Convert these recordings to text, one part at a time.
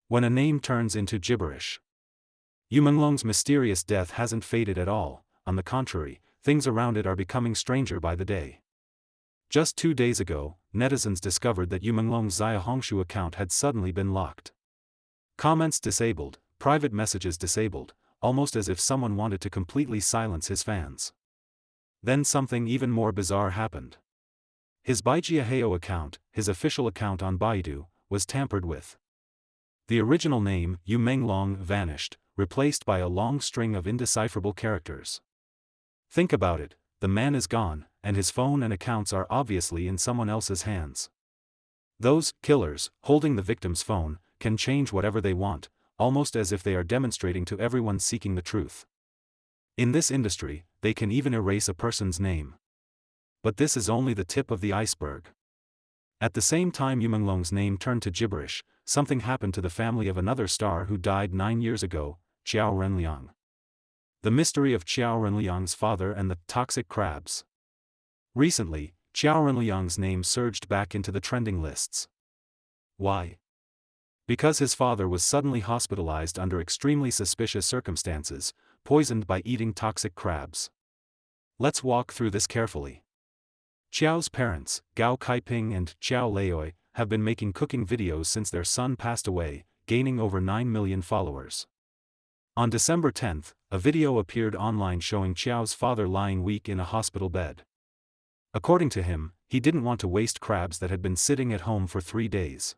When a name turns into gibberish. Yu Menglong's mysterious death hasn't faded at all, on the contrary, things around it are becoming stranger by the day. Just 2 days ago, netizens discovered that Yu Menglong's Zaya Hongshu account had suddenly been locked. Comments disabled, private messages disabled, almost as if someone wanted to completely silence his fans. Then something even more bizarre happened. His Baijiaheo account, his official account on Baidu, was tampered with. The original name, Yu Menglong, vanished, replaced by a long string of indecipherable characters. Think about it, the man is gone, and his phone and accounts are obviously in someone else's hands. Those killers, holding the victim's phone, can change whatever they want, almost as if they are demonstrating to everyone seeking the truth. In this industry, they can even erase a person's name. But this is only the tip of the iceberg. At the same time Yu Menglong's name turned to gibberish, something happened to the family of another star who died 9 years ago, Qiao Renliang. The mystery of Qiao Renliang's father and the toxic crabs. Recently, Qiao Renliang's name surged back into the trending lists. Why? Because his father was suddenly hospitalized under extremely suspicious circumstances, poisoned by eating toxic crabs. Let's walk through this carefully. Qiao's parents, Gao Kaiping and Qiao Leoi, have been making cooking videos since their son passed away, gaining over 9 million followers. On December 10, a video appeared online showing Qiao's father lying weak in a hospital bed. According to him, he didn't want to waste crabs that had been sitting at home for 3 days.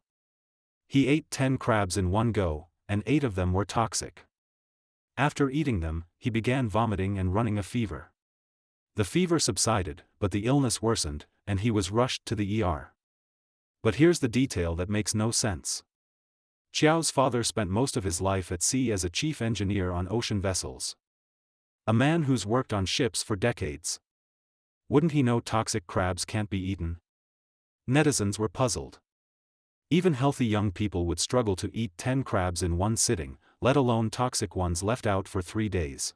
He ate 10 crabs in one go, and 8 of them were toxic. After eating them, he began vomiting and running a fever. The fever subsided, but the illness worsened, and he was rushed to the ER. But here's the detail that makes no sense. Qiao's father spent most of his life at sea as a chief engineer on ocean vessels. A man who's worked on ships for decades. Wouldn't he know toxic crabs can't be eaten? Netizens were puzzled. Even healthy young people would struggle to eat 10 crabs in one sitting, let alone toxic ones left out for 3 days.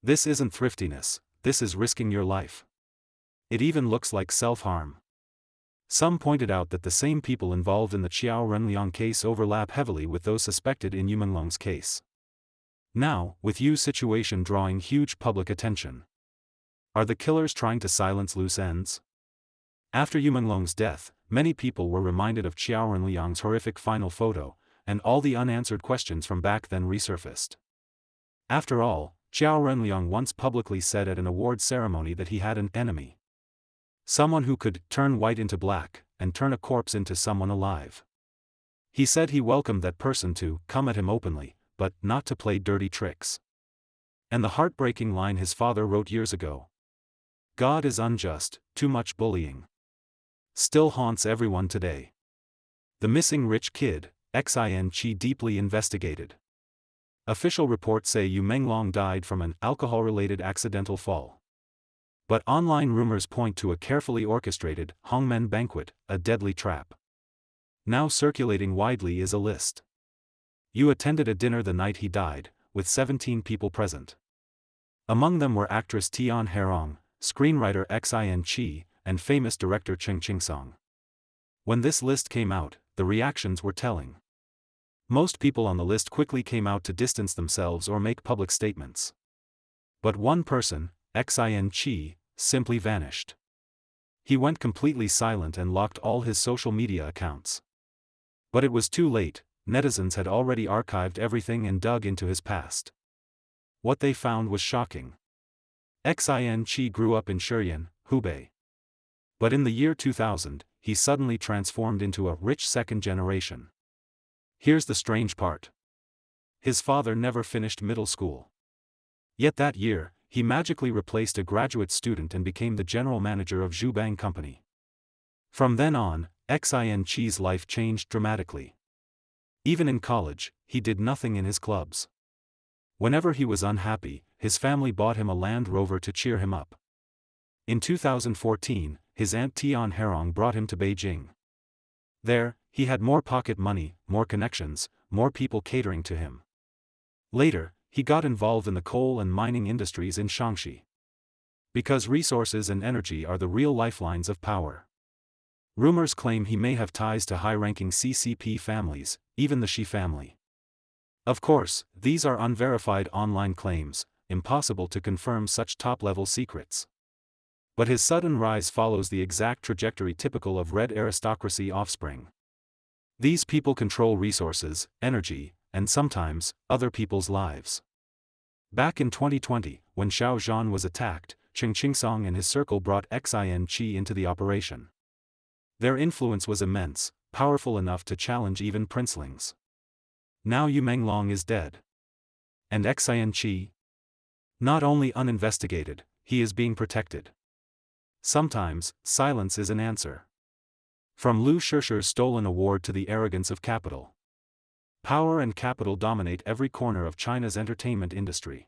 This isn't thriftiness, this is risking your life. It even looks like self-harm. Some pointed out that the same people involved in the Qiao Renliang case overlap heavily with those suspected in Yu Menglong's case. Now, with Yu's situation drawing huge public attention. Are the killers trying to silence loose ends? After Yu Menglong's death, many people were reminded of Qiao Renliang's horrific final photo, and all the unanswered questions from back then resurfaced. After all, Qiao Renliang once publicly said at an award ceremony that he had an enemy. Someone who could turn white into black, and turn a corpse into someone alive. He said he welcomed that person to come at him openly, but not to play dirty tricks. And the heartbreaking line his father wrote years ago. God is unjust, too much bullying. Still haunts everyone today. The missing rich kid, Xin Qi deeply investigated. Official reports say Yu Menglong died from an alcohol-related accidental fall. But online rumors point to a carefully orchestrated Hongmen banquet, a deadly trap. Now circulating widely is a list. Yu attended a dinner the night he died, with 17 people present. Among them were actress Tian Herong, screenwriter Xin Qi, and famous director Cheng Qingsong. When this list came out, the reactions were telling. Most people on the list quickly came out to distance themselves or make public statements. But one person, Xin Qi, simply vanished. He went completely silent and locked all his social media accounts. But it was too late, netizens had already archived everything and dug into his past. What they found was shocking. Xin Qi grew up in Shirian, Hubei. But in the year 2000, he suddenly transformed into a rich second generation. Here's the strange part. His father never finished middle school. Yet that year, he magically replaced a graduate student and became the general manager of Zhubang Company. From then on, Xin Qi's life changed dramatically. Even in college, he did nothing in his clubs. Whenever he was unhappy, his family bought him a Land Rover to cheer him up. In 2014, his aunt Tian Herong brought him to Beijing. There, he had more pocket money, more connections, more people catering to him. Later, he got involved in the coal and mining industries in Shaanxi. Because resources and energy are the real lifelines of power. Rumors claim he may have ties to high-ranking CCP families, even the Xi family. Of course, these are unverified online claims, impossible to confirm such top-level secrets. But his sudden rise follows the exact trajectory typical of red aristocracy offspring. These people control resources, energy, and sometimes, other people's lives. Back in 2020, when Xiao Zhan was attacked, Cheng Qingsong and his circle brought Xin Qi into the operation. Their influence was immense, powerful enough to challenge even princelings. Now Yu Menglong is dead. And Xin Qi? Not only uninvestigated, he is being protected. Sometimes, silence is an answer. From Lu Shishir's stolen award to the arrogance of capital. Power and capital dominate every corner of China's entertainment industry.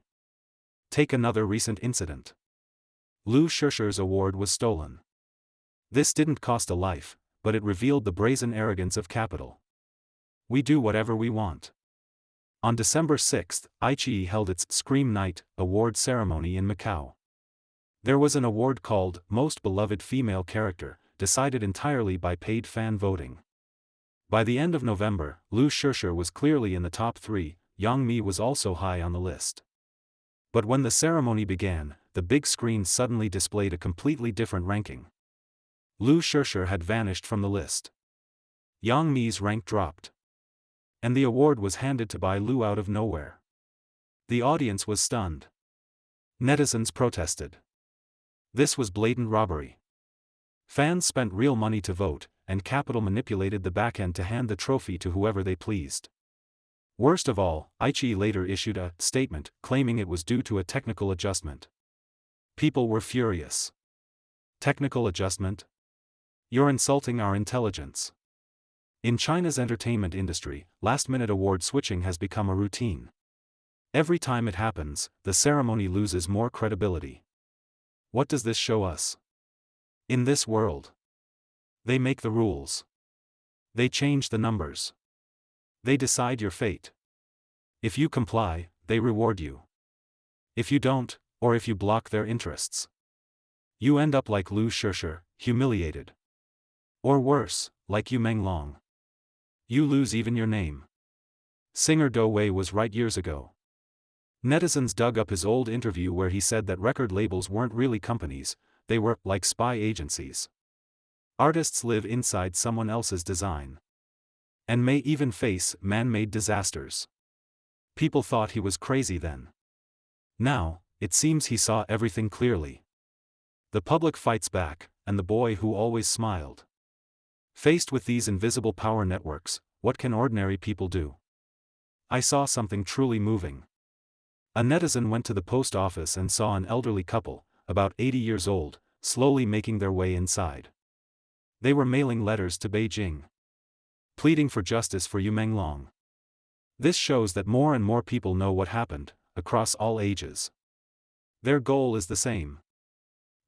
Take another recent incident. Lu Shishir's award was stolen. This didn't cost a life, but it revealed the brazen arrogance of capital. We do whatever we want. On December 6, iQIYI held its Scream Night award ceremony in Macau. There was an award called Most Beloved Female Character, decided entirely by paid fan voting. By the end of November, Lu Shishir was clearly in the top 3, Yang Mi was also high on the list. But when the ceremony began, the big screen suddenly displayed a completely different ranking. Lu Shishir had vanished from the list. Yang Mi's rank dropped. And the award was handed to Bai Lu out of nowhere. The audience was stunned. Netizens protested. This was blatant robbery. Fans spent real money to vote, and capital manipulated the backend to hand the trophy to whoever they pleased. Worst of all, iQIYI later issued a statement claiming it was due to a technical adjustment. People were furious. Technical adjustment? You're insulting our intelligence. In China's entertainment industry, last-minute award switching has become a routine. Every time it happens, the ceremony loses more credibility. What does this show us? In this world, they make the rules. They change the numbers. They decide your fate. If you comply, they reward you. If you don't, or if you block their interests, you end up like Lu Shishir, humiliated. Or worse, like Yu Menglong. You lose even your name. Singer Do Wei was right years ago. Netizens dug up his old interview where he said that record labels weren't really companies, they were like spy agencies. Artists live inside someone else's design. And may even face man-made disasters. People thought he was crazy then. Now, it seems he saw everything clearly. The public fights back, and the boy who always smiled. Faced with these invisible power networks, what can ordinary people do? I saw something truly moving. A netizen went to the post office and saw an elderly couple, about 80 years old, slowly making their way inside. They were mailing letters to Beijing, pleading for justice for Yu Menglong. This shows that more and more people know what happened, across all ages. Their goal is the same.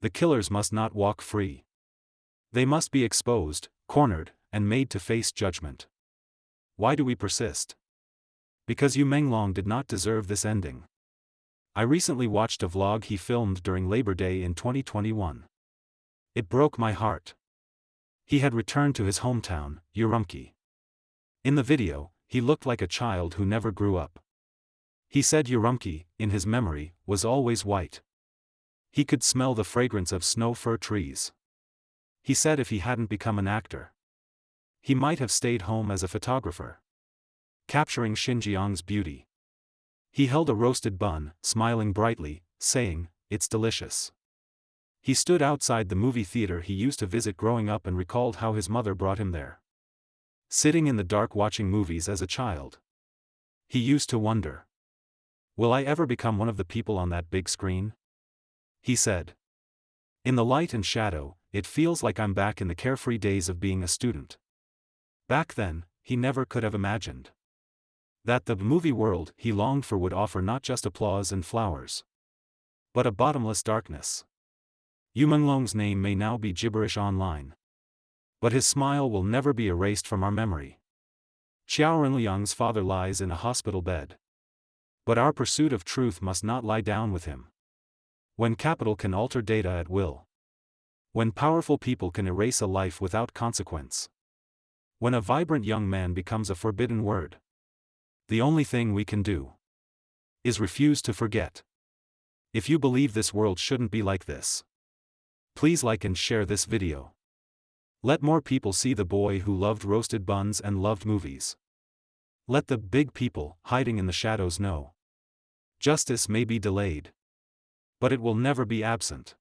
The killers must not walk free. They must be exposed, cornered, and made to face judgment. Why do we persist? Because Yu Menglong did not deserve this ending. I recently watched a vlog he filmed during Labor Day in 2021. It broke my heart. He had returned to his hometown, Urumqi. In the video, he looked like a child who never grew up. He said Urumqi, in his memory, was always white. He could smell the fragrance of snow fir trees. He said if he hadn't become an actor, he might have stayed home as a photographer, capturing Xinjiang's beauty. He held a roasted bun, smiling brightly, saying, "It's delicious." He stood outside the movie theater he used to visit growing up and recalled how his mother brought him there. Sitting in the dark watching movies as a child, he used to wonder, will I ever become one of the people on that big screen? He said, in the light and shadow, it feels like I'm back in the carefree days of being a student. Back then, he never could have imagined that the movie world he longed for would offer not just applause and flowers, but a bottomless darkness. Yu Menglong's name may now be gibberish online, but his smile will never be erased from our memory. Qiao Renliang's father lies in a hospital bed. But our pursuit of truth must not lie down with him. When capital can alter data at will, When powerful people can erase a life without consequence. When a vibrant young man becomes a forbidden word. The only thing we can do is refuse to forget. If you believe this world shouldn't be like this, please like and share this video. Let more people see the boy who loved roasted buns and loved movies. Let the big people, hiding in the shadows, know. Justice may be delayed, but it will never be absent.